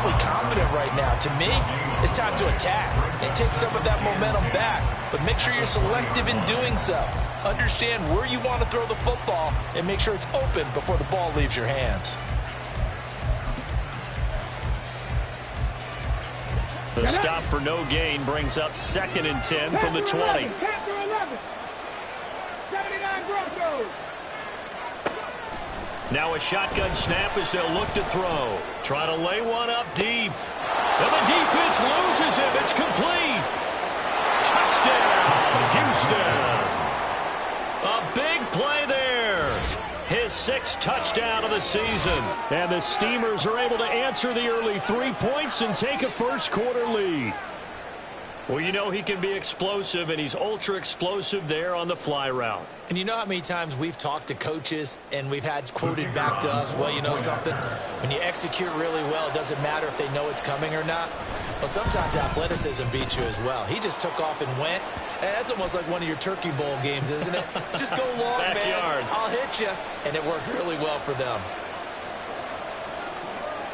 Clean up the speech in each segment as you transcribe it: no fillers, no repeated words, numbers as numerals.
incredibly confident right now. To me, it's time to attack and take some of that momentum back. But make sure you're selective in doing so. Understand where you want to throw the football and make sure it's open before the ball leaves your hands. The stop for no gain brings up 2nd and 10 from the 20. Now a shotgun snap as they'll look to throw. Try to lay one up deep. And the defense loses him. It's complete. Touchdown, Houston. A big play there. His 6th touchdown of the season. And the Steamers are able to answer the early 3 points and take a first-quarter lead. Well, you know he can be explosive, and he's ultra-explosive there on the fly route. And you know how many times we've talked to coaches and we've had quoted back to us, well, you know something? When you execute really well, it doesn't matter if they know it's coming or not. Well, sometimes athleticism beats you as well. He just took off and went. And that's almost like one of your Turkey Bowl games, isn't it? Just go long, man. I'll hit you. And it worked really well for them.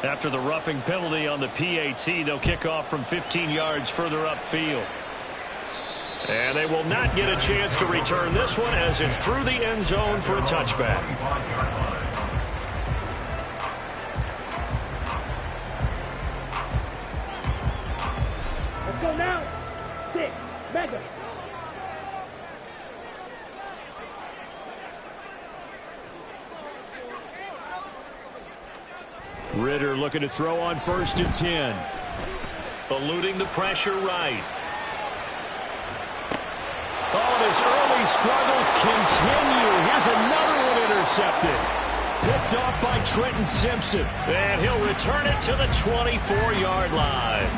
After the roughing penalty on the PAT, they'll kick off from 15 yards further upfield. And they will not get a chance to return this one as it's through the end zone for a touchback. Let's go now. 6, mega. Ritter looking to throw on 1st and 10. Eluding the pressure right. Oh, and his early struggles continue. Here's another one intercepted. Picked off by Trenton Simpson. And he'll return it to the 24-yard line.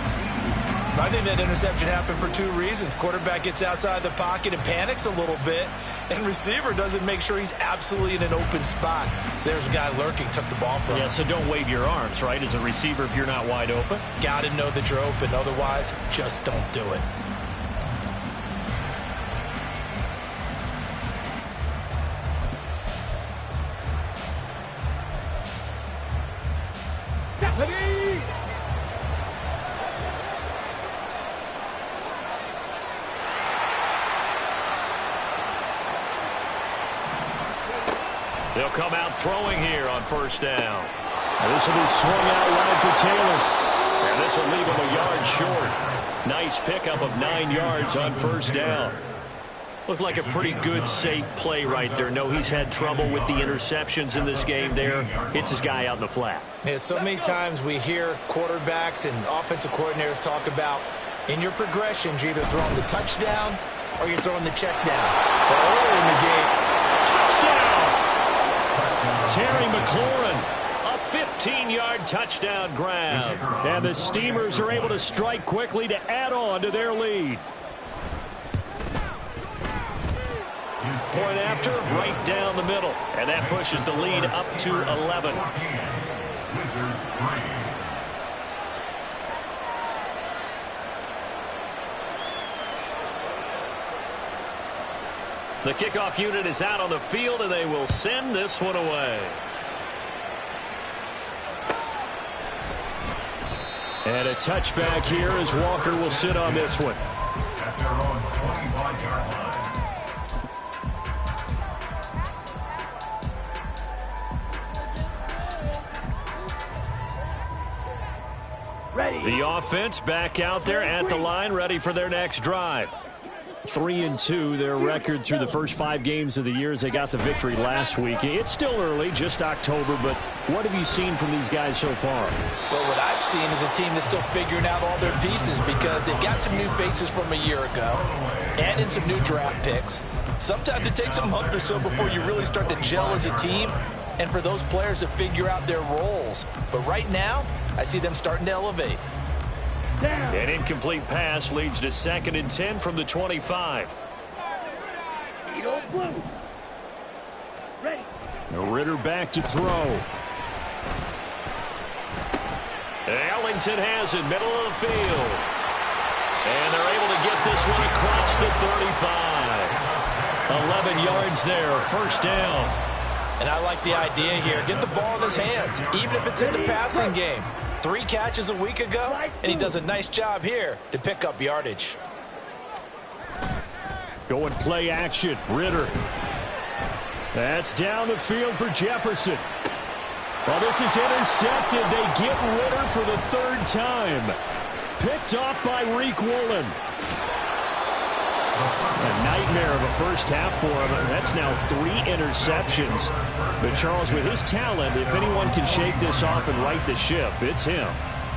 I think that interception happened for 2 reasons. Quarterback gets outside the pocket and panics a little bit, and receiver doesn't make sure he's absolutely in an open spot. So there's a guy lurking, took the ball from him. Yeah, so don't wave your arms, right, as a receiver if you're not wide open. Got to know that you're open. Otherwise, just don't do it. They'll come out throwing here on 1st down. And this will be swung out wide for Taylor. And this will leave him a yard short. Nice pickup of 9 yards on 1st down. Looked like a pretty good, safe play right there. No, he's had trouble with the interceptions in this game there. Hits his guy out in the flat. Yeah, so many times we hear quarterbacks and offensive coordinators talk about in your progressions, you're either throwing the touchdown or you're throwing the check down. But earlier in the game, touchdown! Terry McLaurin, a 15-yard touchdown grab. And the Steamers are able to strike quickly to add on to their lead. Point after, right down the middle. And that pushes the lead up to 11. The kickoff unit is out on the field, and they will send this one away. And a touchback here as Walker will sit on this one. At their own 25-yard line. The offense back out there at the line, ready for their next drive. 3-2, their record through the first 5 games of the year as they got the victory last week. It's still early, just October, but what have you seen from these guys so far? Well, what I've seen is a team that's still figuring out all their pieces because they've got some new faces from a year ago, adding some new draft picks. Sometimes it takes a month or so before you really start to gel as a team and for those players to figure out their roles. But right now, I see them starting to elevate. An incomplete pass leads to 2nd and 10 from the 25. Ritter back to throw. Ellington has it, middle of the field. And they're able to get this one across the 35. 11 yards there, 1st down. And I like the idea here. Get the ball in his hands, even if it's in the passing game. 3 catches a week ago, and he does a nice job here to pick up yardage. Going play action. Ritter. That's down the field for Jefferson. Well, this is intercepted. They get Ritter for the 3rd time. Picked off by Reek Woolen. A nightmare of a first half for him. That's now 3 interceptions. But Charles, with his talent, if anyone can shake this off and right the ship, it's him.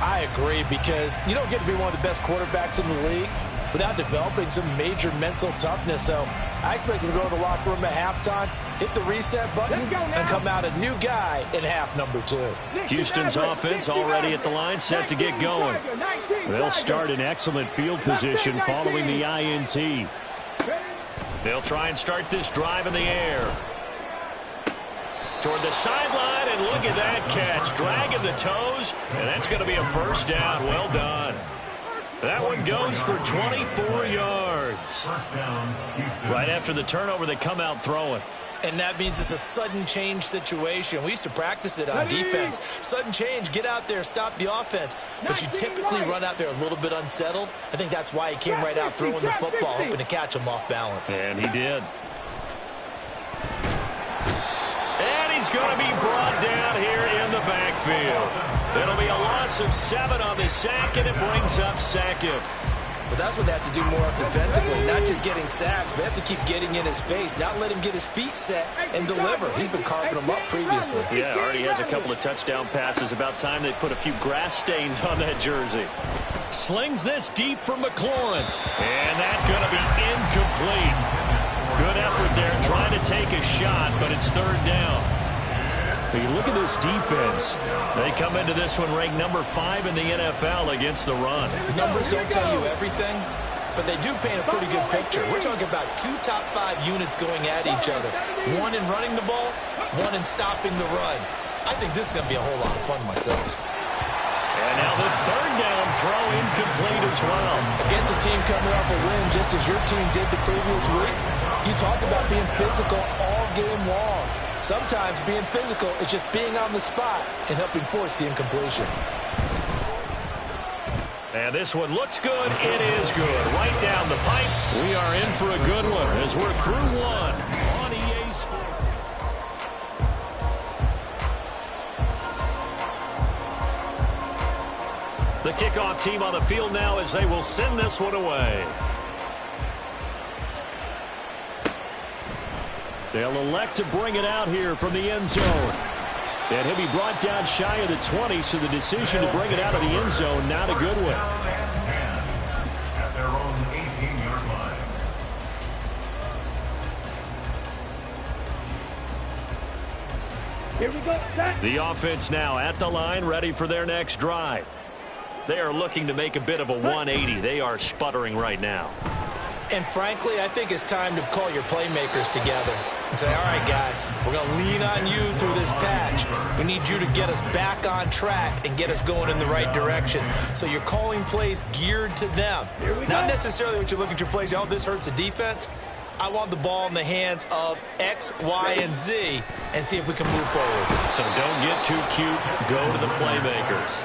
I agree, because you don't get to be one of the best quarterbacks in the league without developing some major mental toughness. So I expect him to go to the locker room at halftime, hit the reset button, and come out a new guy in half number 2. Houston's offense already at the line, set to get going. They'll start in excellent field position following the INT. They'll try and start this drive in the air. Toward the sideline, and look at that catch. Dragging the toes, and that's going to be a first down. Well done. That one goes for 24 yards. Right after the turnover, they come out throwing. And that means it's a sudden change situation. We used to practice it on defense. Sudden change, get out there, stop the offense. But you typically run out there a little bit unsettled. I think that's why he came right out throwing the football, hoping to catch him off balance. And he did. And he's going to be brought down here in the backfield. It'll be a loss of 7 on the sack, and it brings up 2nd. But that's what they have to do more of defensively, not just getting sacks, but they have to keep getting in his face, not let him get his feet set and deliver. He's been carving them up previously. Yeah, already has a couple of touchdown passes. About time they put a few grass stains on that jersey. Slings this deep for McLaurin. And that's going to be incomplete. Good effort there, trying to take a shot, but it's 3rd down. But you look at this defense. They come into this one ranked number 5 in the NFL against the run. Numbers don't tell you everything, but they do paint a pretty good picture. We're talking about 2 top 5 units going at each other. 1 in running the ball, 1 in stopping the run. I think this is going to be a whole lot of fun myself. And now the 3rd down throw incomplete as well. Against a team coming off a win just as your team did the previous week, you talk about being physical all game long. Sometimes being physical is just being on the spot and helping force the incompletion. And this one looks good. It is good. Right down the pipe. We are in for a good one as we're through 1 on EA Sports. The kickoff team on the field now as they will send this one away. They'll elect to bring it out here from the end zone. And he'll be brought down shy of the 20, so the decision to bring it out of the end zone, not a good one. At their own 18-yard line. Here we go. Set. The offense now at the line, ready for their next drive. They are looking to make a bit of a 180. They are sputtering right now. And frankly, I think it's time to call your playmakers together and say, all right, guys, we're going to lean on you through this patch. We need you to get us back on track and get us going in the right direction. So you're calling plays geared to them. Not necessarily what you look at your plays, oh, this hurts the defense. I want the ball in the hands of X, Y, and Z and see if we can move forward. So don't get too cute. Go to the playmakers.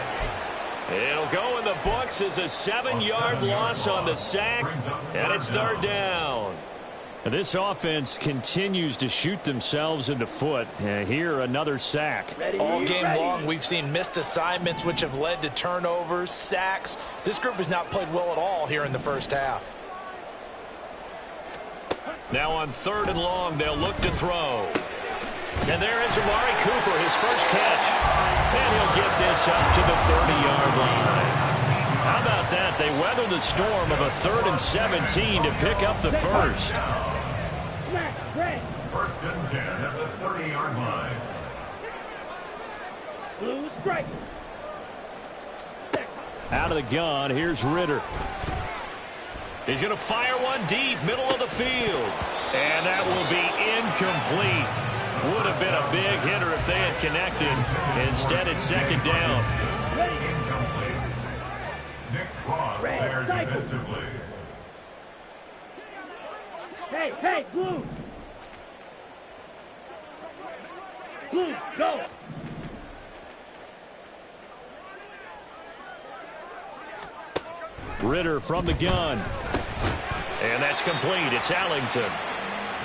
It'll go in the books as a 7-yard loss on the sack, and it's 3rd down. This offense continues to shoot themselves in the foot. Here, another sack. All game long, we've seen missed assignments, which have led to turnovers, sacks. This group has not played well at all here in the first half. Now on 3rd and long, they'll look to throw. And there is Amari Cooper, his first catch. And he'll get this up to the 30-yard line. How about that? They weather the storm of a 3rd and 17 to pick up the first. 1st and 10 at the 30-yard line. Blue strike. Out of the gun, here's Ritter. He's going to fire one deep, middle of the field. And that will be incomplete. Would have been a big hitter if they had connected. Instead, it's 2nd down. Incomplete. Nick Ross there defensively. Hey, Blue. Blue, go. Ritter from the gun. And that's complete. It's Allington.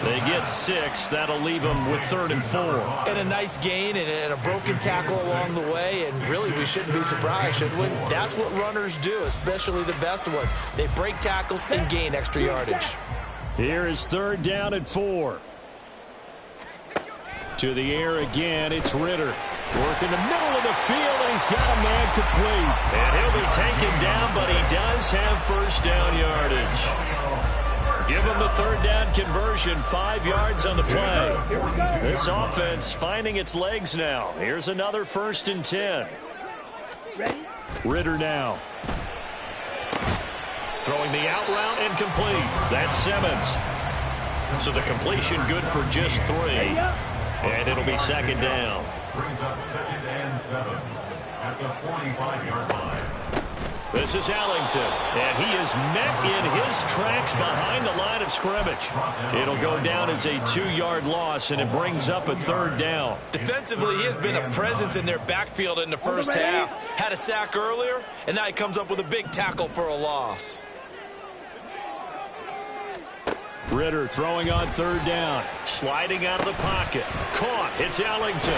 They get 6. That'll leave them with 3rd and 4. And a nice gain and a broken tackle along the way. And really, we shouldn't be surprised, should we? That's what runners do, especially the best ones. They break tackles and gain extra yardage. Here is 3rd down and 4. To the air again, it's Ritter. Work in the middle of the field, and he's got a man complete. And he'll be taken down, but he does have 1st down yardage. Give him the 3rd down conversion, 5 yards on the play. This offense finding its legs now. Here's another 1st and 10. Ritter now. Throwing the out route and complete. That's Simmons. So the completion good for just 3. And it'll be 2nd down. Brings up 2nd and 7 at the 45-yard line. This is Allington, and he is met in his tracks behind the line of scrimmage. It'll go down as a 2-yard loss, and it brings up a 3rd down. Defensively, he has been a presence in their backfield in the first half. Had a sack earlier, and now he comes up with a big tackle for a loss. Ritter throwing on 3rd down. Sliding out of the pocket. Caught. It's Allington.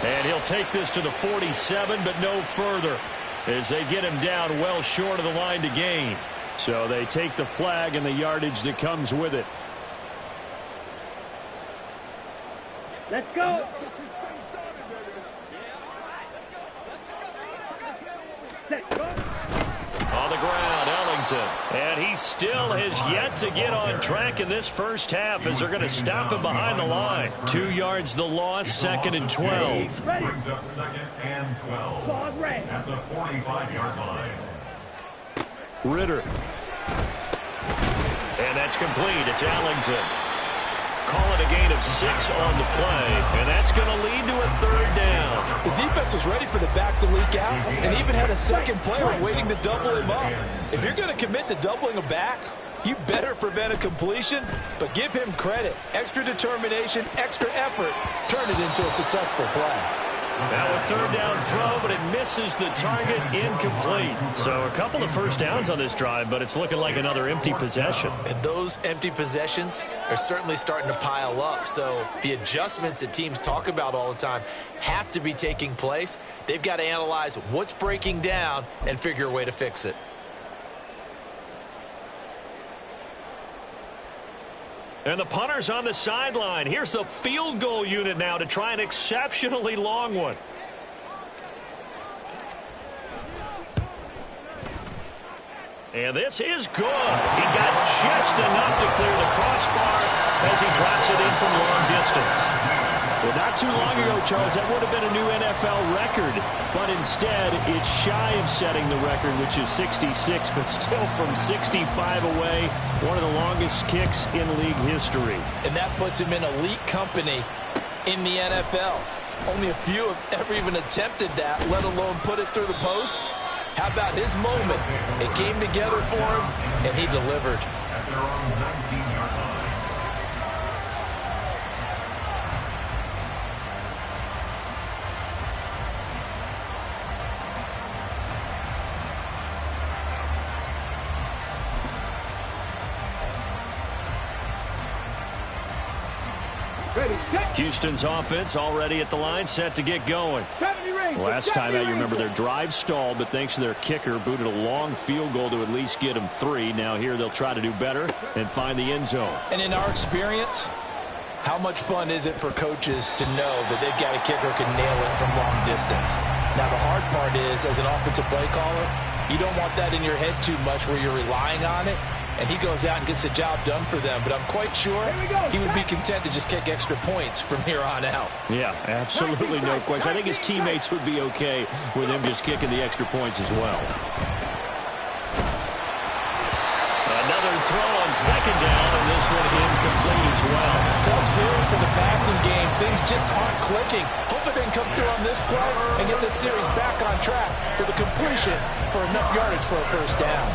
And he'll take this to the 47, but no further, as they get him down well short of the line to gain. So they take the flag and the yardage that comes with it. Let's go. Let's go. On the ground, Ellington. And he still has yet to get on track in this first half, as they're going to stop him behind the line. 2 yards the loss, 2nd and 12. Brings up 2nd and 12 at the 45-yard line. Ritter. And that's complete. It's Allington. Call it a gain of 6 on the play, and that's going to lead to a 3rd down. The defense was ready for the back to leak out and even had a second player waiting to double him up. If you're going to commit to doubling a back, you better prevent a completion, but give him credit. Extra determination, extra effort, turn it into a successful play. Now a 3rd down throw, but it misses the target, incomplete. So a couple of 1st downs on this drive, but it's looking like another empty possession. And those empty possessions are certainly starting to pile up. So the adjustments that teams talk about all the time have to be taking place. They've got to analyze what's breaking down and figure a way to fix it. And the punter's on the sideline. Here's the field goal unit now to try an exceptionally long one. And this is good. He got just enough to clear the crossbar as he drops it in from long distance. Well, not too long ago, Charles, that would have been a new NFL record. But instead, it's shy of setting the record, which is 66, but still from 65 away, one of the longest kicks in league history. And that puts him in elite company in the NFL. Only a few have ever even attempted that, let alone put it through the post. How about his moment? It came together for him, and he delivered. At their own 19-yard line. Houston's offense already at the line, set to get going. Last time out, you remember their drive stalled, but thanks to their kicker, booted a long field goal to at least get them 3. Now here they'll try to do better and find the end zone. And in our experience, how much fun is it for coaches to know that they've got a kicker who can nail it from long distance? Now the hard part is, as an offensive play caller, you don't want that in your head too much where you're relying on it. And he goes out and gets the job done for them. But I'm quite sure he would be content to just kick extra points from here on out. Yeah, absolutely no question. I think his teammates would be okay with him just kicking the extra points as well. Another throw on 2nd down, and this one incomplete as well. Tough series for the passing game. Things just aren't clicking. Hoping they can come through on this play and get this series back on track with a completion for enough yardage for a 1st down.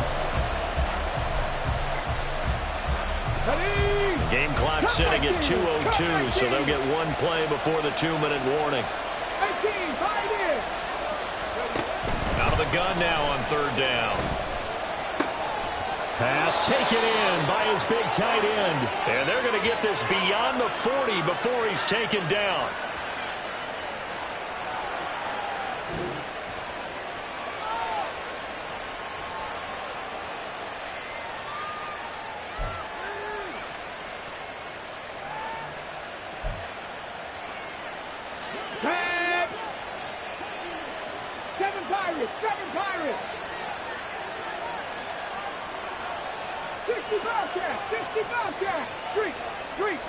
Game clock sitting at 2:02, so they'll get one play before the 2-minute warning. Out of the the gun now on third down. Pass taken in by his big tight end. And they're going to get this beyond the 40 before he's taken down. Seven Pirates! 60 Bobcats! Streak!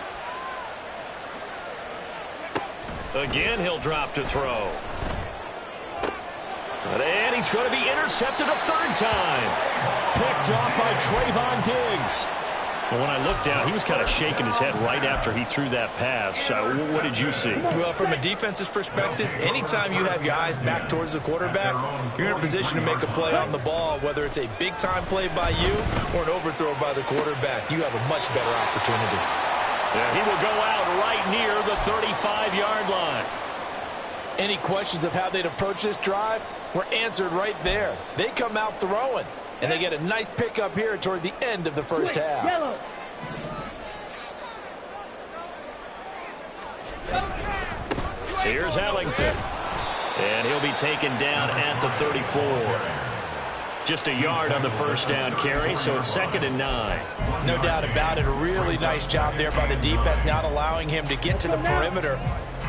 Again, he'll drop to throw. And he's going to be intercepted a third time. Picked off by Trayvon Diggs. And when I looked down, he was kind of shaking his head right after he threw that pass. What did you see? Well, from a defense's perspective, anytime you have your eyes back towards the quarterback, you're in a position to make a play on the ball, whether it's a big-time play by you or an overthrow by the quarterback. You have a much better opportunity. Yeah, he will go out right near the 35-yard line. Any questions of how they'd approach this drive were answered right there. They come out throwing. And they get a nice pickup here toward the end of the first half. Yellow. Here's Ellington. And he'll be taken down at the 34. Just a yard on the first down carry, so it's 2nd and 9. No doubt about it. A really nice job there by the defense, not allowing him to get to the perimeter.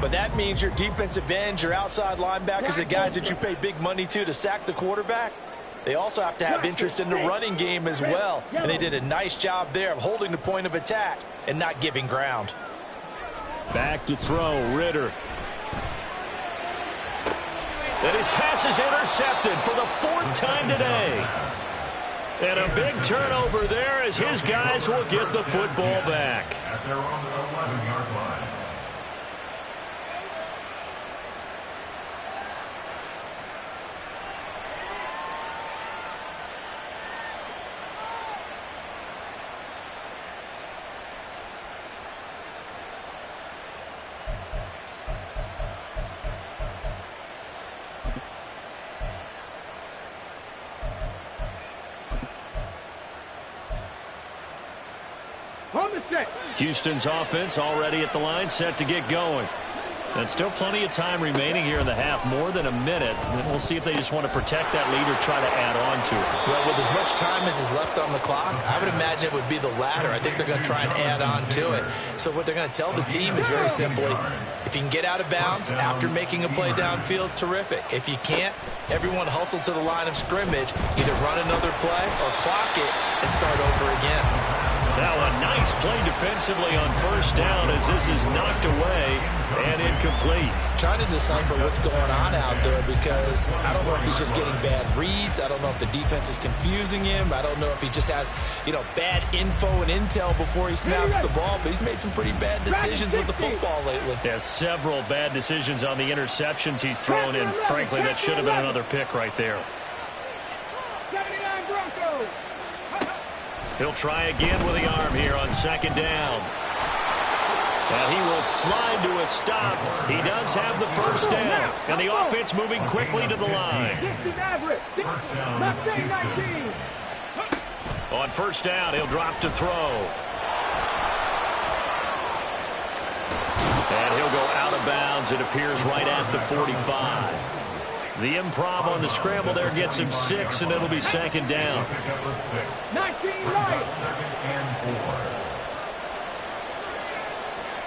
But that means your defensive ends, your outside linebackers, the guys that you pay big money to sack the quarterback, they also have to have interest in the running game as well. And they did a nice job there of holding the point of attack and not giving ground. Back to throw, Ritter. And his pass is intercepted for the 4th time today. And a big turnover there as his guys will get the football back. At their own 11-yard line. Houston's offense already at the line, set to get going. And still plenty of time remaining here in the half, more than a minute. And we'll see if they just want to protect that lead or try to add on to it. Well, with as much time as is left on the clock, I would imagine it would be the latter. I think they're going to try and add on to it. So what they're going to tell the team is very simply, if you can get out of bounds after making a play downfield, terrific. If you can't, everyone hustle to the line of scrimmage, either run another play or clock it and start over again. Now a nice play defensively on first down as this is knocked away and incomplete. Trying to decipher what's going on out there because I don't know if he's just getting bad reads. I don't know if the defense is confusing him. I don't know if he just has, bad info and intel before he snaps the ball. But he's made some pretty bad decisions with the football lately. Yeah, several bad decisions on the interceptions he's thrown in. Frankly, that should have been another pick right there. 79 Broncos. He'll try again with the arm here on 2nd down. And he will slide to a stop. He does have the first down. And the offense moving quickly to the line. On first down, he'll drop to throw. And he'll go out of bounds, it appears, right at the 45. The improv on the scramble there gets him 6, and it'll be 2nd down. 19 right. 2nd and 4.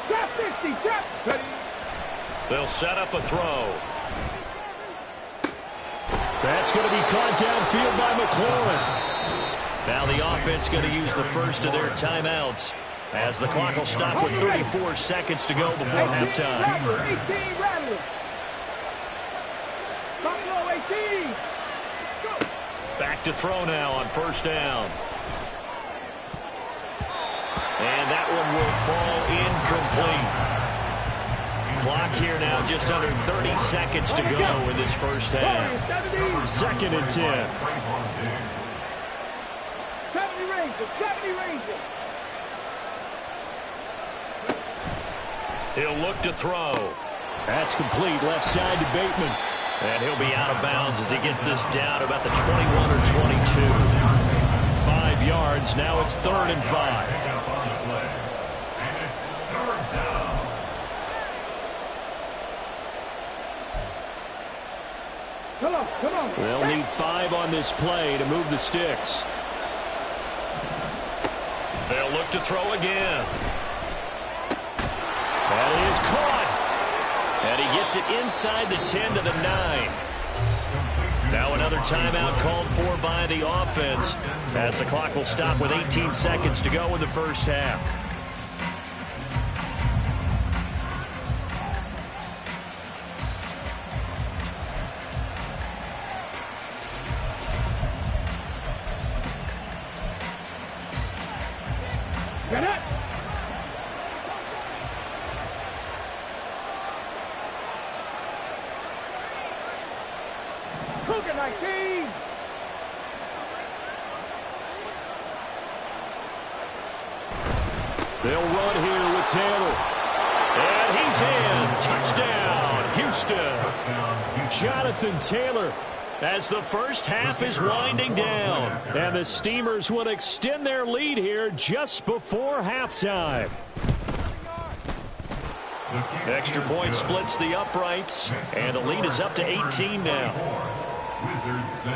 Trap 50, trap. They'll set up a throw. That's going to be caught downfield by McLaurin. Now the offense going to use the first of their timeouts as the clock will stop with 34 seconds to go before halftime. 18 Rattlers. Buffalo 18. Back to throw now on first down. And that one will fall incomplete. Clock here now just under 30 seconds to go in this first half. 2nd and 10. 70 Rangers, 70 Rangers. He'll look to throw. That's complete left side to Bateman. And he'll be out of bounds as he gets this down about the 21 or 22. 5 yards. Now it's 3rd and 5. And it's 3rd down. Come on. They'll need 5 on this play to move the sticks. They'll look to throw again. That is caught. And he gets it inside the 10 to the 9. Now another timeout called for by the offense as the clock will stop with 18 seconds to go in the first half. Get it. Cougar 19. They'll run here with Taylor. And he's in. Touchdown, Houston. Jonathan Taylor as the first half is winding down. And the Steamers will extend their lead here just before halftime. Extra point splits the uprights, and the lead is up to 18 now. Wizards 6.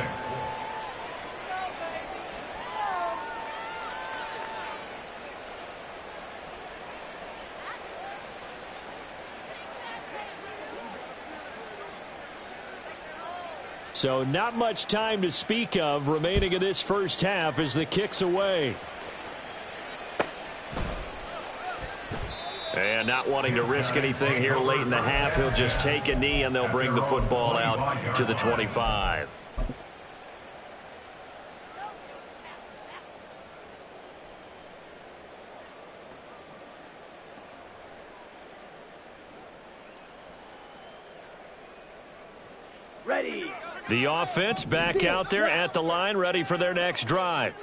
So not much time to speak of remaining in this first half as the kick's away. And not wanting to risk anything here late in the half, he'll just take a knee and they'll bring the football out to the 25. Ready. The offense back out there at the line, ready for their next drive.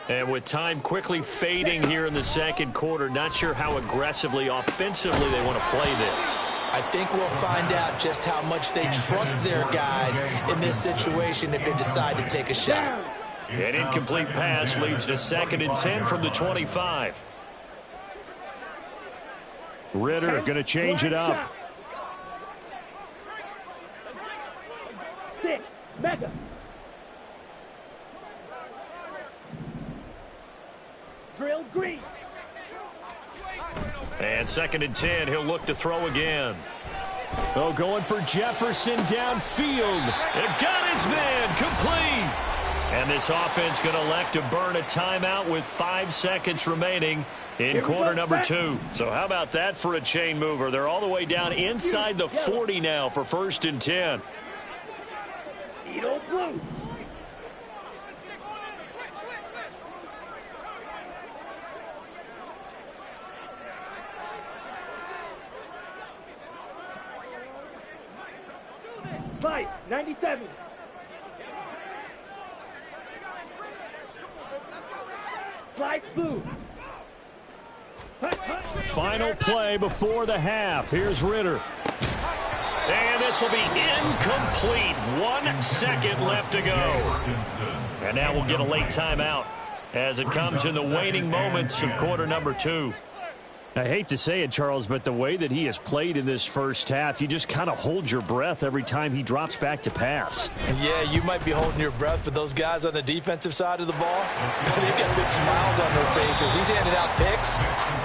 And with time quickly fading here in the second quarter, not sure how aggressively, offensively they want to play this. I think we'll find out just how much they trust their guys in this situation if they decide to take a shot. An incomplete pass leads to 2nd and 10 from the 25. Ritter going to change it up. 6. Mega. Drill green. And 2nd and 10, he'll look to throw again. Oh, going for Jefferson downfield. It got his man complete. And this offense going to elect to burn a timeout with 5 seconds remaining in quarter number 2. So how about that for a chain mover? They're all the way down inside the 40 now for 1st and 10. Edo blue. Fight 97. Flight blue. Final play before the half. Here's Ritter. And this will be incomplete. 1 second left to go. And now we'll get a late timeout as it comes in the waning moments of quarter number 2. I hate to say it, Charles, but the way that he has played in this first half, you just kind of hold your breath every time he drops back to pass. Yeah, you might be holding your breath, but those guys on the defensive side of the ball, they've got big smiles on their faces. He's handed out picks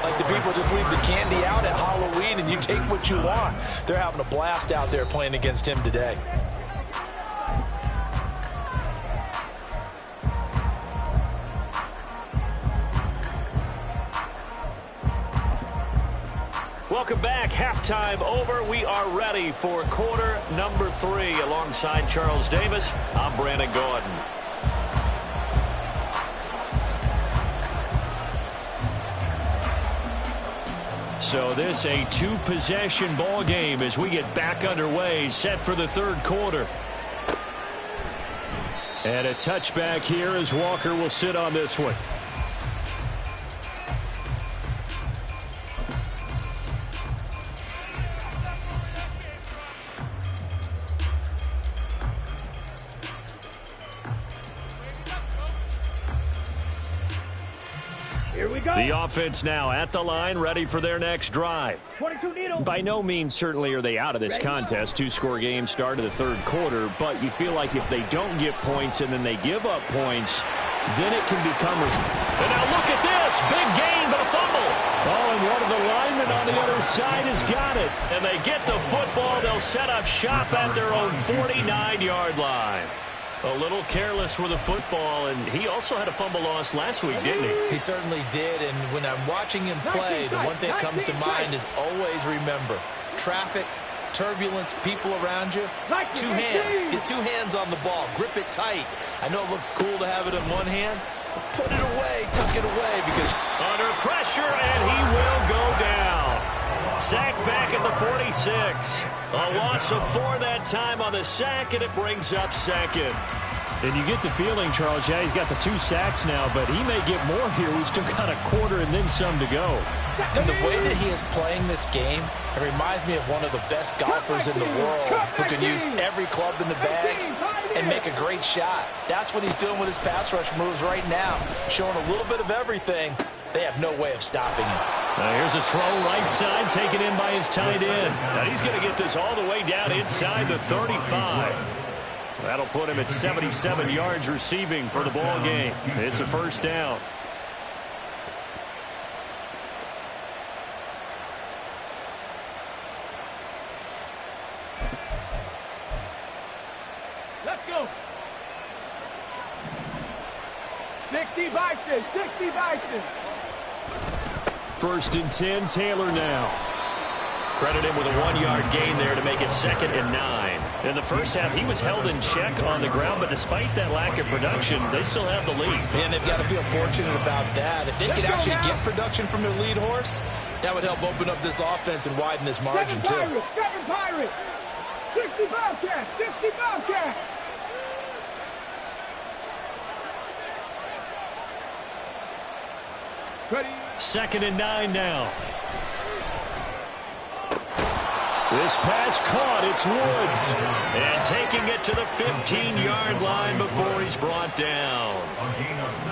like the people just leave the candy out at Halloween and you take what you want. They're having a blast out there playing against him today. Welcome back. Halftime over. We are ready for quarter number 3. Alongside Charles Davis, I'm Brandon Gordon. So this a 2-possession ball game as we get back underway, set for the 3rd quarter. And a touchback here as Walker will sit on this one. Here we go. The offense now at the line, ready for their next drive. 22 needle. By no means certainly are they out of this contest. Two-score game start of the third quarter, but you feel like if they don't get points and then they give up points, then it can become... And now look at this. Big gain, but a fumble. Oh, and one of the linemen on the other side has got it. And they get the football. They'll set up shop at their own 49-yard line. A little careless with the football, and he also had a fumble loss last week, didn't he? He certainly did, and when I'm watching him play, the one thing that comes to mind is always remember, traffic, turbulence, people around you, two hands. Get two hands on the ball. Grip it tight. I know it looks cool to have it in one hand, but put it away, tuck it away, because... Under pressure, and he will go down. Sacked back at the 46. A loss of 4 that time on the sack, and it brings up second. And you get the feeling, Charles, yeah, he's got the 2 sacks now, but he may get more here. We've still got a quarter and then some to go. And the way that he is playing this game, it reminds me of one of the best golfers in the world who can use every club in the bag and make a great shot. That's what he's doing with his pass rush moves right now, showing a little bit of everything. They have no way of stopping him. Here's a throw right side, taken in by his tight end. Now he's going to get this all the way down inside the 35. That'll put him at 77 yards receiving for the ball game. It's a first down. Let's go. 60 Bison. 60 Bison. First and 10, Taylor now. Credit him with a 1-yard gain there to make it 2nd and 9. In the first half, he was held in check on the ground, but despite that lack of production, they still have the lead. And they've got to feel fortunate about that. If they could actually get production from their lead horse, that would help open up this offense and widen this margin, too. 7 Pirates. 60 Bobcats. 60 Bobcats. Ready. 2nd and 9 now. This pass caught. It's Woods. And taking it to the 15-yard line before he's brought down.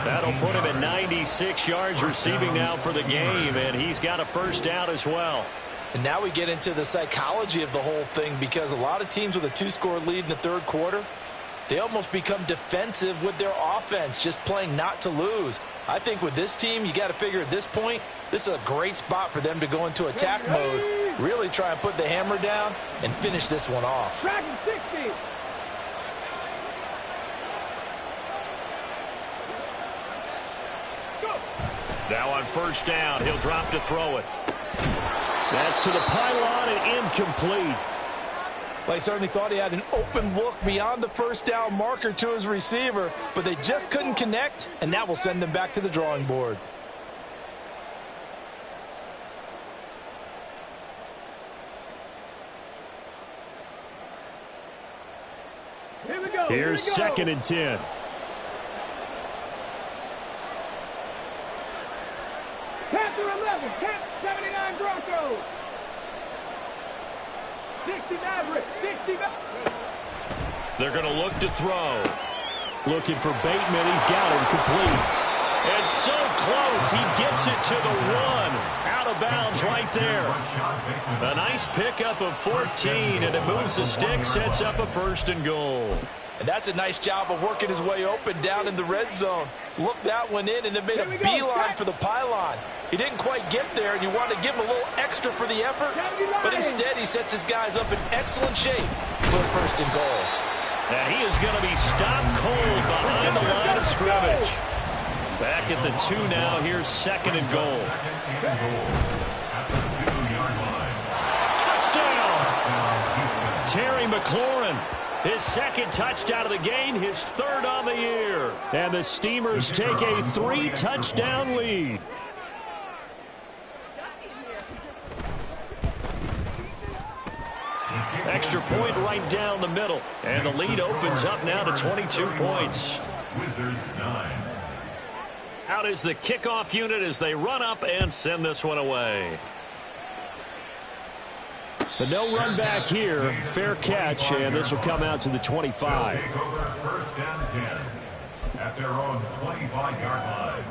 That'll put him at 96 yards receiving now for the game, and he's got a first down as well. And now we get into the psychology of the whole thing, because a lot of teams with a 2-score lead in the third quarter, they almost become defensive with their offense, just playing not to lose. I think with this team, you got to figure at this point, this is a great spot for them to go into attack mode, really try and put the hammer down and finish this one off. Dragon 60. Go. Now on first down, he'll drop to throw it. That's to the pylon and incomplete. Well, he certainly thought he had an open look beyond the first down marker to his receiver, but they just couldn't connect, and that will send them back to the drawing board. Here we go. Here's 2nd and 10. Panther 11. Camp 79 Broncos. 60 Maverick. 60 Maverick. They're going to look to throw. Looking for Bateman. He's got him complete. And so close. He gets it to the 1. Out of bounds right there. A nice pickup of 14, and it moves the stick, sets up a 1st and goal. And that's a nice job of working his way open down in the red zone. Looked that one in and then made a beeline for the pylon. He didn't quite get there, and you want to give him a little extra for the effort, but instead he sets his guys up in excellent shape for a 1st and goal. And he is going to be stopped cold behind the line of scrimmage. Back at the 2 now. Here's 2nd and goal. Touchdown! Terry McLaurin. His 2nd touchdown of the game, his 3rd on the year. And the Steamers take a 3-touchdown lead. Extra point right down the middle. And the lead opens up now to 22 points. Wizards 9. Out is the kickoff unit as they run up and send this one away. But no run back here. Fair catch, and this will come out to the 25. Take over 1st and 10 at their own 25-yard line.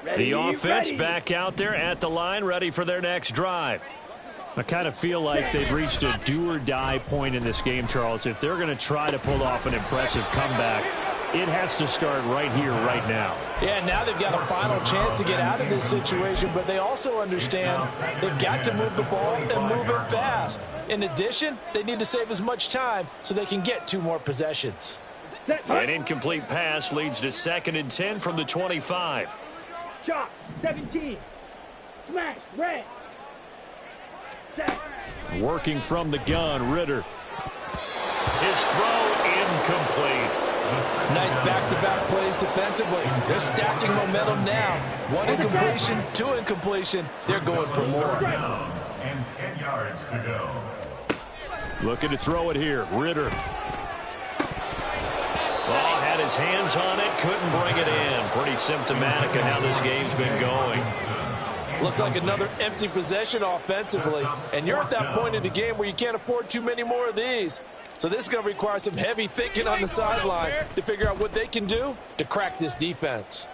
The offense back out there at the line, ready for their next drive. I kind of feel like they've reached a do-or-die point in this game, Charles. If they're going to try to pull off an impressive comeback, it has to start right here, right now. Yeah, now they've got a final chance to get out of this situation, but they also understand they've got to move the ball and move it fast. In addition, they need to save as much time so they can get 2 more possessions. An incomplete pass leads to 2nd and 10 from the 25. Chop, 17. Smash, red. Working from the gun, Ritter. His throw incomplete. Nice back-to-back plays defensively. They're stacking momentum now. 1 incompletion, 2 incompletion. They're going for more. And 10 yards to go. Looking to throw it here. Ritter. Ball had his hands on it, couldn't bring it in. Pretty symptomatic of how this game's been going. Looks like another empty possession offensively. And you're at that point in the game where you can't afford too many more of these. So this is going to require some heavy thinking on the sideline to figure out what they can do to crack this defense.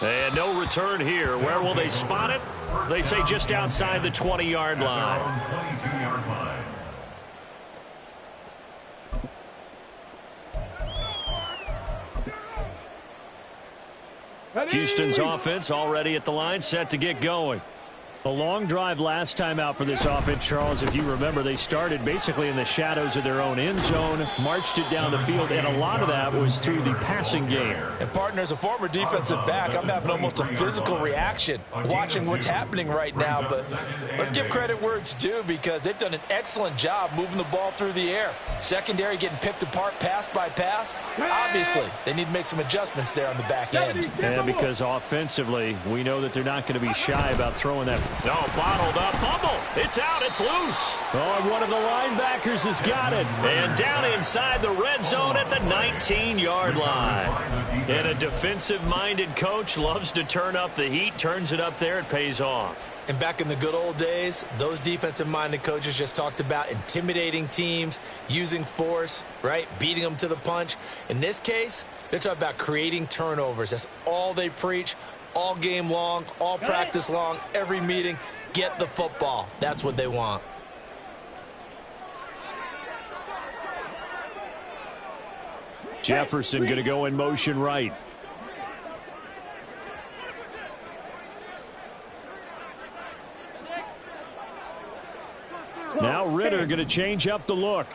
And no return here. Where will they spot it? They say just outside the 20-yard line. 22-yard line. Houston's offense already at the line, set to get going. A long drive last time out for this offense, Charles. If you remember, they started basically in the shadows of their own end zone, marched it down the field, and a lot of that was through the passing game. And, partner, as a former defensive back, I'm having almost a physical reaction watching what's happening right now. But let's give credit where it's due because they've done an excellent job moving the ball through the air. Secondary getting picked apart pass by pass. Obviously, they need to make some adjustments there on the back end. And because offensively, we know that they're not going to be shy about throwing that. No, bottled up, fumble. It's out, it's loose. Oh, one of the linebackers has got it. And down inside the red zone at the 19-yard line. And a defensive-minded coach loves to turn up the heat, turns it up there, it pays off. And back in the good old days, those defensive-minded coaches just talked about intimidating teams, using force, right, beating them to the punch. In this case, they're talking about creating turnovers. That's all they preach. All game long, all practice long, every meeting, get the football. That's what they want. Jefferson going to go in motion right. Now Ritter going to change up the look.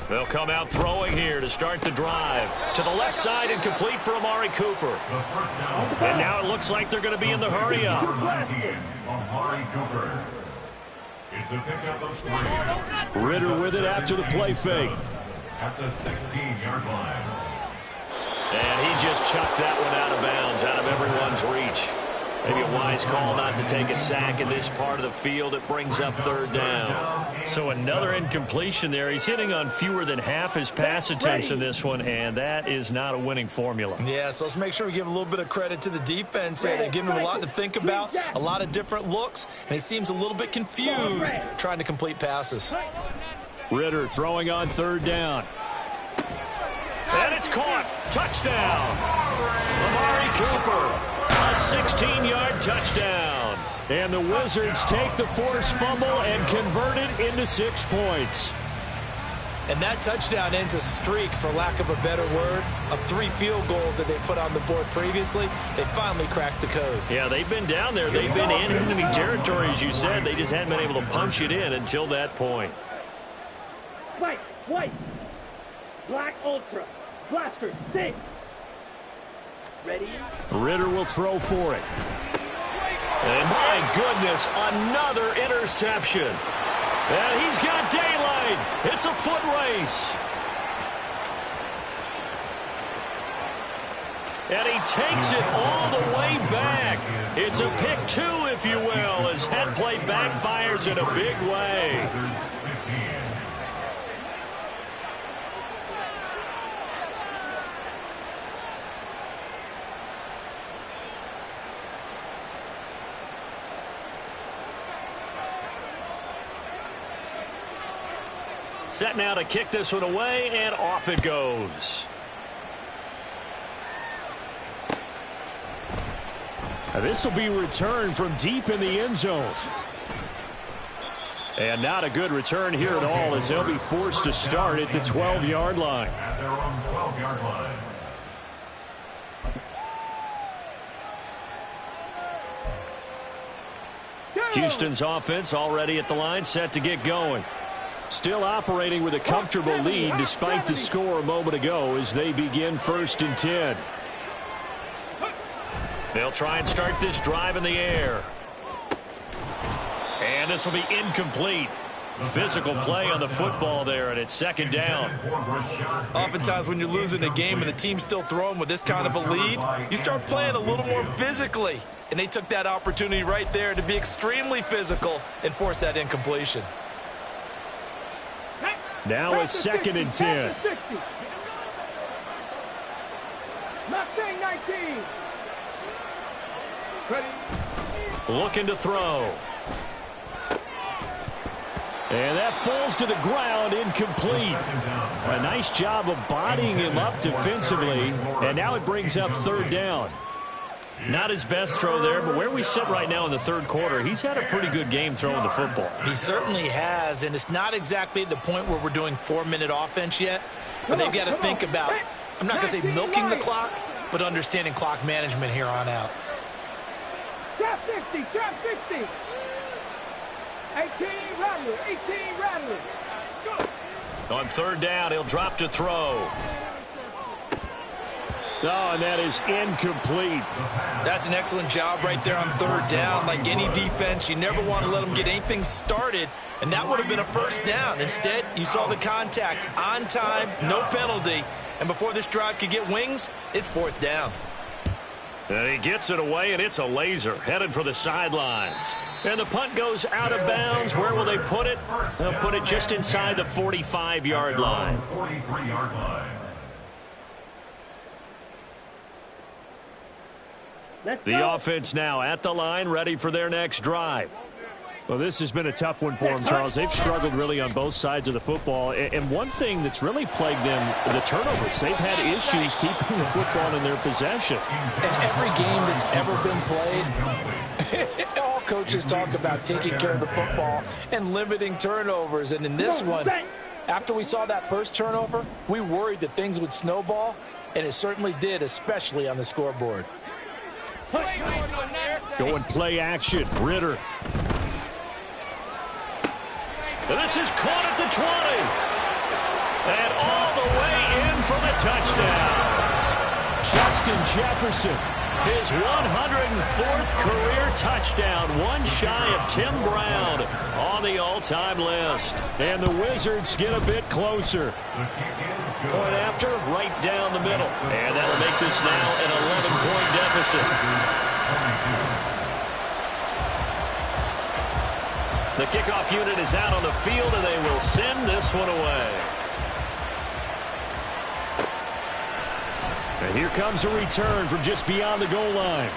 They'll come out throwing here to start the drive. To the left side and complete for Amari Cooper. And now it looks like they're going to be in the hurry-up. Amari Cooper. It's a pickup of 3. Ritter with it after the play fake. At the 16-yard line. And he just chucked that one out of bounds, out of everyone's reach. Maybe a wise call not to take a sack in this part of the field. It brings up 3rd down. So another incompletion there. He's hitting on fewer than half his pass attempts in this one, and that is not a winning formula. Yeah, so let's make sure we give a little bit of credit to the defense here. They're giving him a lot to think about, a lot of different looks, and he seems a little bit confused trying to complete passes. Ritter throwing on 3rd down. And it's caught. Touchdown. Amari Cooper. A 16-yard touchdown. And the Wizards take the forced fumble and convert it into 6 points. And that touchdown ends a streak, for lack of a better word, of 3 field goals that they put on the board previously. They finally cracked the code. Yeah, they've been down there. They've been in enemy territory, as you said. They just hadn't been able to punch it in until that point. White. Black Ultra. Blaster, 6. Ready? Ritter will throw for it. And my goodness, another interception. And he's got daylight. It's a foot race. And he takes it all the way back. It's a pick 2, if you will, as head play backfires in a big way. Set now to kick this one away, and off it goes. This will be returned from deep in the end zone. And not a good return here at all, as they'll be forced to start at the 12-yard line. At their own 12-yard line. Houston's offense already at the line, set to get going. Still operating with a comfortable lead despite the score a moment ago as they begin 1st and 10. They'll try and start this drive in the air. And this will be incomplete. Physical play on the football there, and it's 2nd down. Oftentimes when you're losing a game and the team's still throwing with this kind of a lead, you start playing a little more physically. And they took that opportunity right there to be extremely physical and force that incompletion. Now a 2nd and 10. Mustang 19. Ready. Looking to throw. And that falls to the ground, incomplete. A nice job of bodying him up defensively. And now it brings up 3rd down. Not his best throw there, but where we sit right now in the 3rd quarter, he's had a pretty good game throwing the football. He certainly has, and it's not exactly at the point where we're doing 4-minute offense yet. But they've got to think about, I'm not going to say milking the clock, but understanding clock management here on out. Trap 60, trap 60. 18 Rattler, 18 Rattler. On 3rd down, he'll drop to throw. Oh, and that is incomplete. That's an excellent job right there on 3rd down. Like any defense, you never want to let them get anything started, and that would have been a 1st down. Instead, you saw the contact on time, no penalty, and before this drive could get wings, it's 4th down. And he gets it away, and it's a laser headed for the sidelines. And the punt goes out of bounds. Where will they put it? They'll put it just inside the 45-yard line. 43-yard line. The offense now at the line, ready for their next drive. Well, this has been a tough one for them, Charles. They've struggled really on both sides of the football. And one thing that's really plagued them, the turnovers. They've had issues keeping the football in their possession. And every game that's ever been played, all coaches talk about taking care of the football and limiting turnovers. And in this one, after we saw that first turnover, we worried that things would snowball, and it certainly did, especially on the scoreboard. Going play action, Ritter. This is caught at the 20. And all the way in for the touchdown. Justin Jefferson, his 104th career touchdown, one shy of Tim Brown on the all-time list. And the Wizards get a bit closer. Point after, right down the middle. And that'll make this now an 11-point deficit. The kickoff unit is out on the field, and they will send this one away. And here comes a return from just beyond the goal line.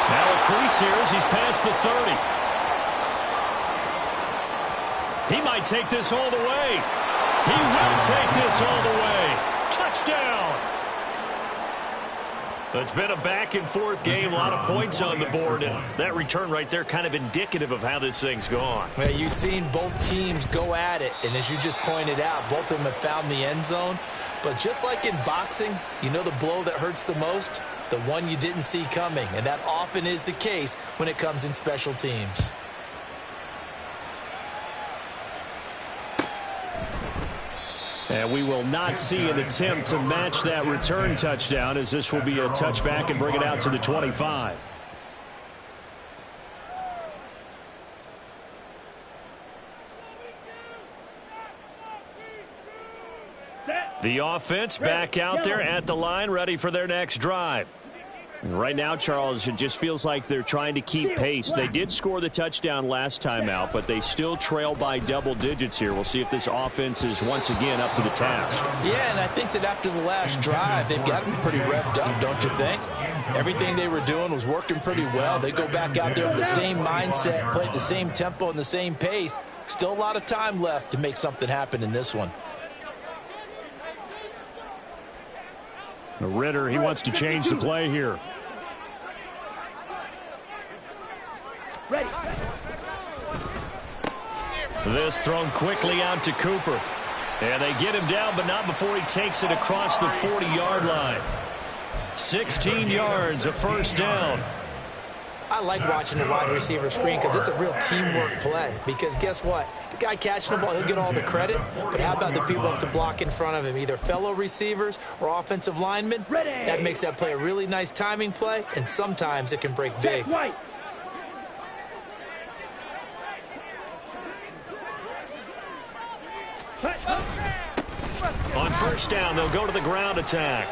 Now a crease here as he's past the 30. He might take this all the way. He will take this all the way. Touchdown! It's been a back-and-forth game, a lot of points on the board, and that return right there kind of indicative of how this thing's gone. Well, you've seen both teams go at it, and as you just pointed out, both of them have found the end zone. But just like in boxing, you know the blow that hurts the most? The one you didn't see coming, and that often is the case when it comes in special teams. And we will not see an attempt to match that return touchdown, as this will be a touchback and bring it out to the 25. The offense back out there at the line, ready for their next drive. Right now, Charles, it just feels like they're trying to keep pace. They did score the touchdown last time out, but they still trail by double digits here. We'll see if this offense is once again up to the task. Yeah, and I think that after the last drive, they've got to be pretty revved up, don't you think? Everything they were doing was working pretty well. They go back out there with the same mindset, play at the same tempo and the same pace. Still a lot of time left to make something happen in this one. Ritter, he wants to change the play here. Ready. This thrown quickly out to Cooper. And they get him down, but not before he takes it across the 40-yard line. 16 yards, a first down. I like watching the wide receiver screen because it's a real teamwork play. Because guess what? The guy catching the ball, he'll get all the credit. But how about the people who have to block in front of him, either fellow receivers or offensive linemen? That makes that play a really nice timing play, and sometimes it can break big. On first down, they'll go to the ground attack.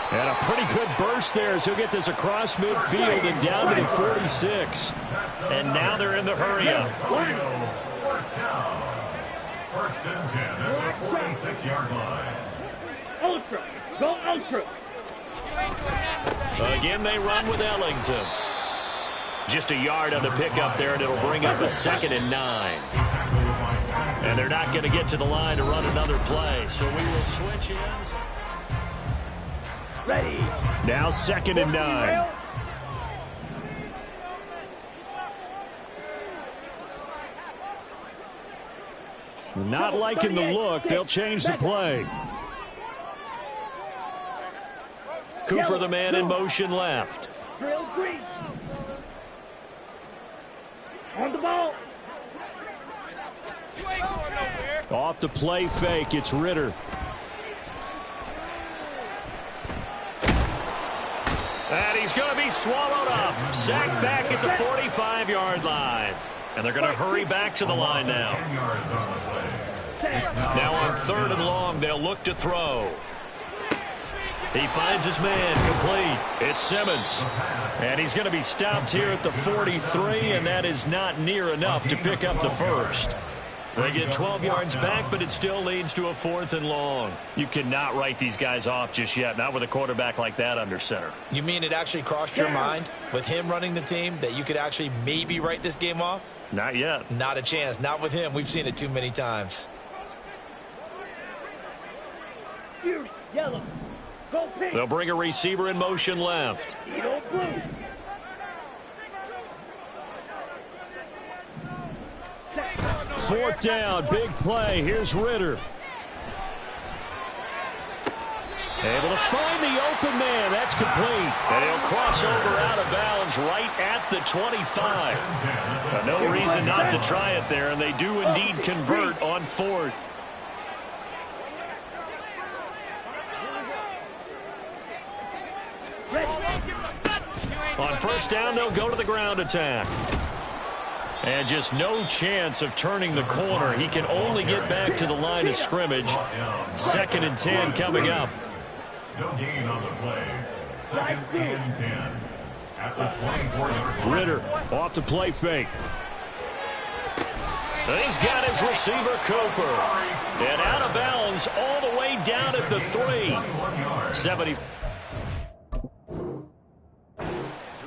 And a pretty good burst there as he'll get this across midfield and down to the 46. And now they're in the hurry-up. First down. First and 10 at the 46-yard line. Ultra. Go ultra. Again, they run with Ellington. Just a yard on the pickup there, and it'll bring up a 2nd and 9. And they're not going to get to the line to run another play, so we will switch ends. Ready. Now 2nd and 9. Not liking the look. They'll change the play. Cooper, the man in motion left. Drill green. On the ball. Off the play fake, it's Ritter. And he's going to be swallowed up. Sacked back at the 45-yard line. And they're going to hurry back to the line now. Now on 3rd and long, they'll look to throw. He finds his man complete. It's Simmons. And he's going to be stopped here at the 43, and that is not near enough to pick up the first. They get 12 yards back, but it still leads to a 4th and long. You cannot write these guys off just yet, not with a quarterback like that under center. You mean it actually crossed your mind with him running the team that you could actually maybe write this game off? Not yet. Not a chance. Not with him. We've seen it too many times. Yellow. Go pink. They'll bring a receiver in motion left. Eagle blue. Fourth down, big play. Here's Ritter. Able to find the open man. That's complete. And he'll cross over out of bounds right at the 25. No reason not to try it there, and they do indeed convert on 4th. On first down, they'll go to the ground attack. And just no chance of turning the corner. He can only get back to the line of scrimmage. 2nd and 10 coming up. No gain on the play. 2nd and 10 at the 24-yard line. Ritter off the play fake. He's got his receiver, Cooper. And out of bounds all the way down at the 3. 70.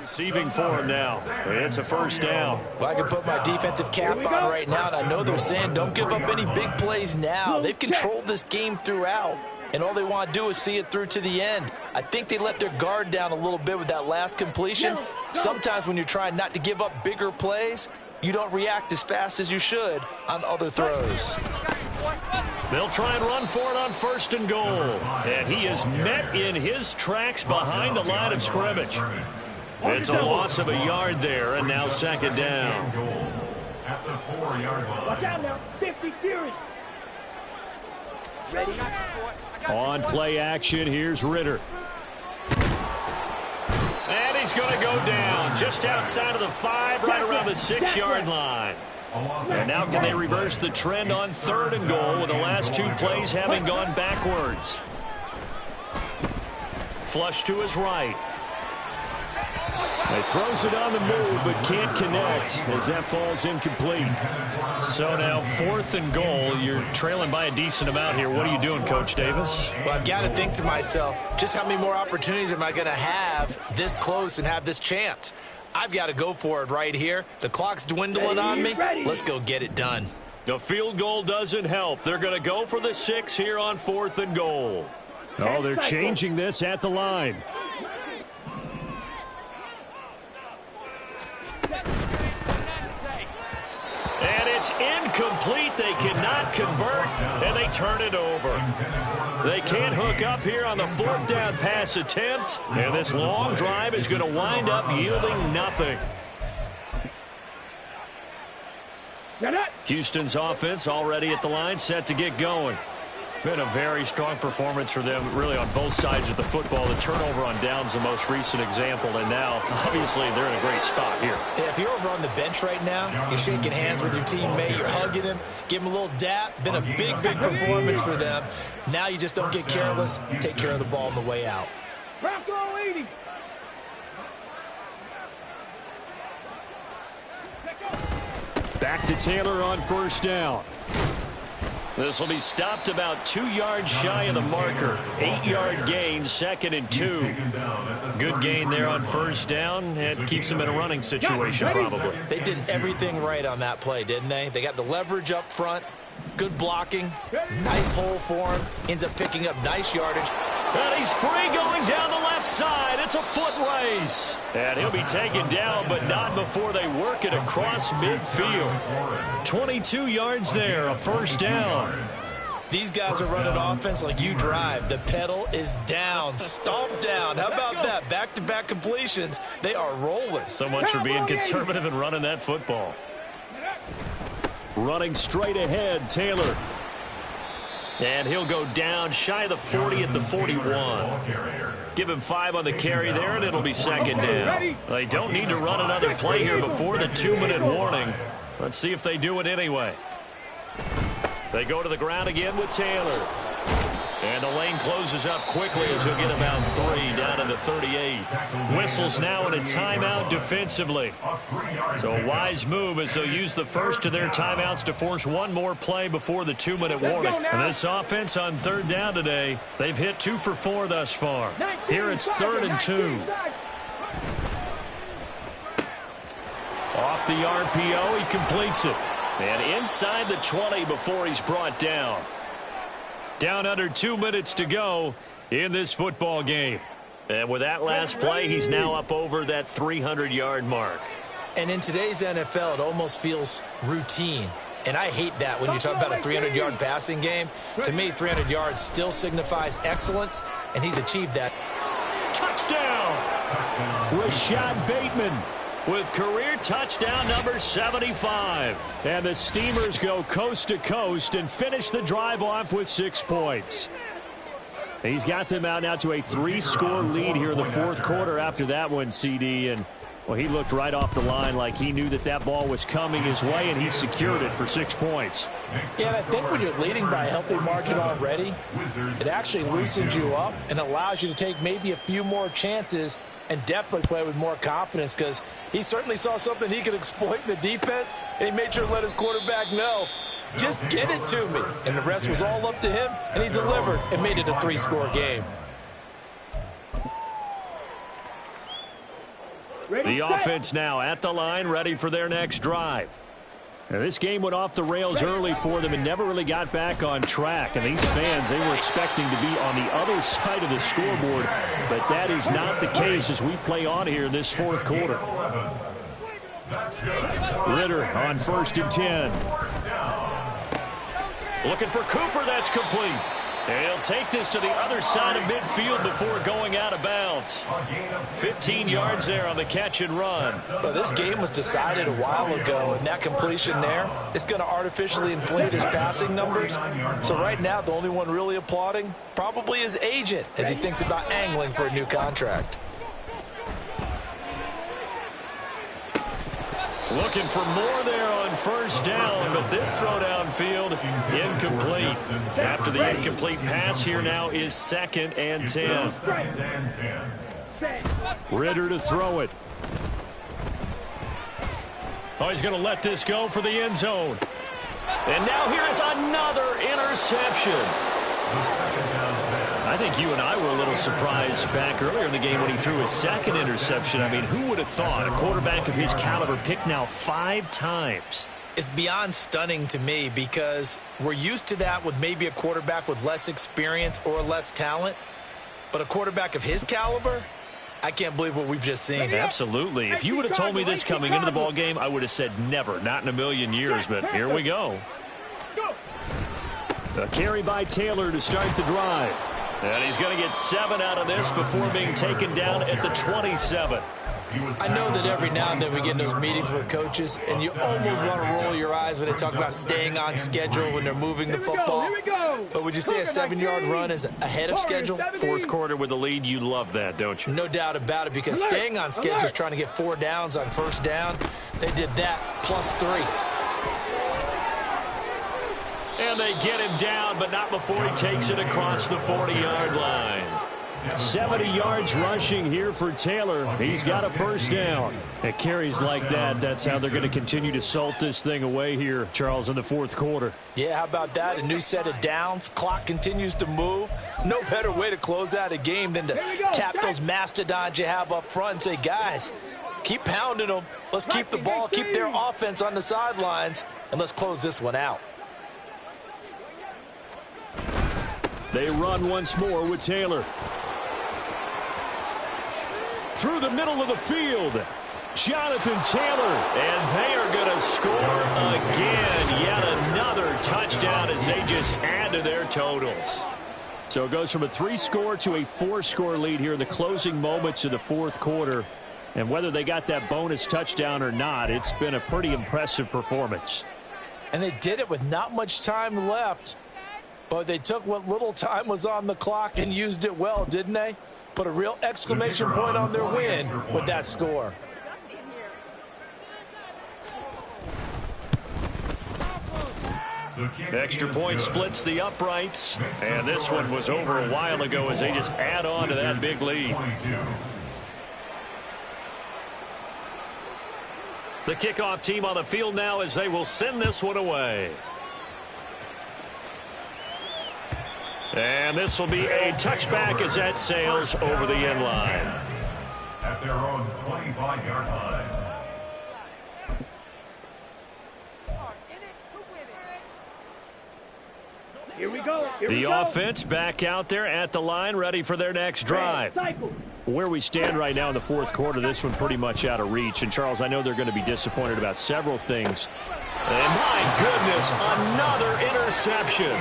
Receiving for him now. It's a first down. Well, I can put my defensive cap on right now, and I know they're saying don't give up any big plays now. They've controlled this game throughout, and all they want to do is see it through to the end. I think they let their guard down a little bit with that last completion. Sometimes when you're trying not to give up bigger plays, you don't react as fast as you should on other throws. They'll try and run for it on 1st and goal. And he is met in his tracks behind the line of scrimmage. It's a loss of a yard there, and now 2nd down. At the 4-yard line. Watch out now. 50 series. Ready? On play action, here's Ritter. And he's going to go down just outside of the 5, right around the 6-yard line. And now can they reverse the trend on 3rd and goal with the last 2 plays having gone backwards? Flush to his right. He throws it on the move, but can't connect as that falls incomplete. So now 4th and goal. You're trailing by a decent amount here. What are you doing, Coach Davis? Well, I've got to think to myself, just how many more opportunities am I going to have this close and have this chance? I've got to go for it right here. The clock's dwindling on me. Let's go get it done. The field goal doesn't help. They're going to go for the 6 here on 4th and goal. Oh, they're changing this at the line. And it's incomplete. They cannot convert, and they turn it over. They can't hook up here on the 4th down pass attempt, and this long drive is going to wind up yielding nothing. Houston's offense already at the line, set to get going. Been a very strong performance for them, really, on both sides of the football. The turnover on downs, the most recent example, and now, obviously, they're in a great spot here. If you're over on the bench right now, you're shaking hands with your teammate, you're hugging him, give him a little dap. Been a big, big performance for them. Now you just don't get careless. Take care of the ball on the way out. Back to Taylor on 1st down. This will be stopped about 2 yards shy of the marker. 8-yard gain, 2nd and 2. Good gain there on 1st down, and keeps them in a running situation probably. They did everything right on that play, didn't they? They got the leverage up front, good blocking, nice hole for him, ends up picking up nice yardage. And he's free going down the left side. It's a foot race. And he'll be taken down, but not before they work it across midfield. 22 yards there, a 1st down. These guys are running offense like you drive. The pedal is down, stomp down. How about that? Back-to-back completions. They are rolling. So much for being conservative and running that football. Running straight ahead, Taylor. And he'll go down shy of the 40 at the 41. Give him 5 on the carry there, and it'll be 2nd down. They don't need to run another play here before the 2-minute warning. Let's see if they do it anyway. They go to the ground again with Taylor. And the lane closes up quickly as he'll get about 3 down to the 38. Whistles now in a timeout defensively. So a wise move as they'll use the first of their timeouts to force one more play before the 2-minute warning. And this offense on 3rd down today, they've hit 2 for 4 thus far. Here it's 3rd and 2. Off the RPO, he completes it. And inside the 20 before he's brought down. Down under 2 minutes to go in this football game. And with that last play, he's now up over that 300-yard mark. And in today's NFL, it almost feels routine. And I hate that when you talk about a 300-yard passing game. To me, 300 yards still signifies excellence, and he's achieved that. Touchdown! Rashad Bateman with career touchdown number 75. And the Steamers go coast to coast and finish the drive off with 6 points. He's got them out now to a 3-score lead here in the 4th quarter after that one, CD. And, well, he looked right off the line like he knew that that ball was coming his way, and he secured it for 6 points. Yeah, and I think when you're leading by a healthy margin already, it actually loosens you up and allows you to take maybe a few more chances and definitely play with more confidence, because he certainly saw something he could exploit in the defense, and he made sure to let his quarterback know, just get it to me. And the rest was all up to him, and he delivered and made it a 3-score game. The offense now at the line, ready for their next drive. Now, this game went off the rails early for them and never really got back on track. And these fans, they were expecting to be on the other side of the scoreboard, but that is not the case as we play on here in this 4th quarter. Ritter on 1st and 10. Looking for Cooper, that's complete. And he'll take this to the other side of midfield before going out of bounds. 15 yards there on the catch and run. Well, this game was decided a while ago, and that completion there is going to artificially inflate his passing numbers. So right now, the only one really applauding probably his agent as he thinks about angling for a new contract. Looking for more there on 1st down, but this throw downfield incomplete. After the incomplete pass, here now is 2nd and 10. Ritter to throw it. Oh, he's going to let this go for the end zone. And now here is another interception. I think you and I were a little surprised back earlier in the game when he threw his second interception. I mean, who would have thought a quarterback of his caliber picked now 5 times? It's beyond stunning to me because we're used to that with maybe a quarterback with less experience or less talent. But a quarterback of his caliber, I can't believe what we've just seen. Absolutely. If you would have told me this coming into the ball game, I would have said never, not in a million years. But here we go. A carry by Taylor to start the drive. And he's going to get 7 out of this before being taken down at the 27. I know that every now and then we get in those meetings with coaches, and you almost want to roll your eyes when they talk about staying on schedule when they're moving the football. But would you say a 7-yard run is ahead of schedule? Fourth quarter with the lead, you love that, don't you? No doubt about it, because staying on schedule is trying to get 4 downs on first down. They did that plus 3. And they get him down, but not before he takes it across the 40-yard line. 70 yards rushing here for Taylor. He's got a first down. At carries like that, that's how they're going to continue to salt this thing away here, Charles, in the fourth quarter. Yeah, how about that? A new set of downs. Clock continues to move. No better way to close out a game than to tap those mastodons you have up front and say, guys, keep pounding them. Let's keep the ball, keep their offense on the sidelines, and let's close this one out. They run once more with Taylor. Through the middle of the field, Jonathan Taylor. And they are going to score again. Yet another touchdown as they just add to their totals. So it goes from a 3-score to a 4-score lead here in the closing moments of the fourth quarter. And whether they got that bonus touchdown or not, it's been a pretty impressive performance. And they did it with not much time left. But they took what little time was on the clock and used it well, didn't they? Put a real exclamation point on their win with that score. Extra point splits the uprights. And this one was over a while ago as they just add on to that big lead. The kickoff team on the field now as they will send this one away. And this will be a touchback as that sails over the end line. At their own 25-yard line. Here we go. The offense back out there at the line, ready for their next drive. Where we stand right now in the fourth quarter, this one pretty much out of reach. And, Charles, I know they're going to be disappointed about several things. And, my goodness, another interception.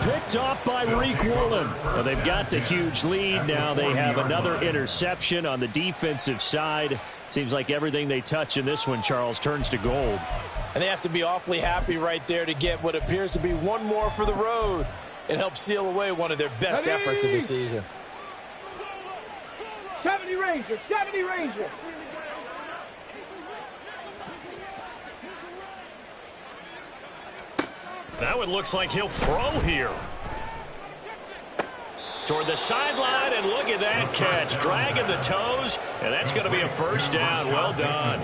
Picked off by Reek Woolen. Well, they've got the huge lead. Now they have another interception on the defensive side. Seems like everything they touch in this one, Charles, turns to gold. And they have to be awfully happy right there to get what appears to be one more for the road and help seal away one of their best efforts of the season. 70 Ranger, 70 Ranger. That one looks like he'll throw here. Toward the sideline, and look at that catch. Dragging the toes, and that's going to be a first down. Well done.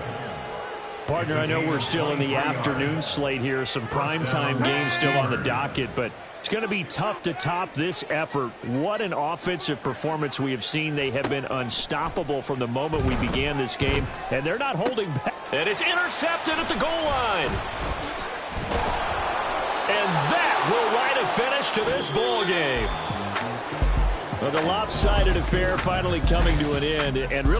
Partner, I know we're still in the afternoon slate here. Some primetime games still on the docket, but it's going to be tough to top this effort. What an offensive performance we have seen. They have been unstoppable from the moment we began this game, and they're not holding back. And it's intercepted at the goal line. And that will write a finish to this ball game. Well, the lopsided affair finally coming to an end, and really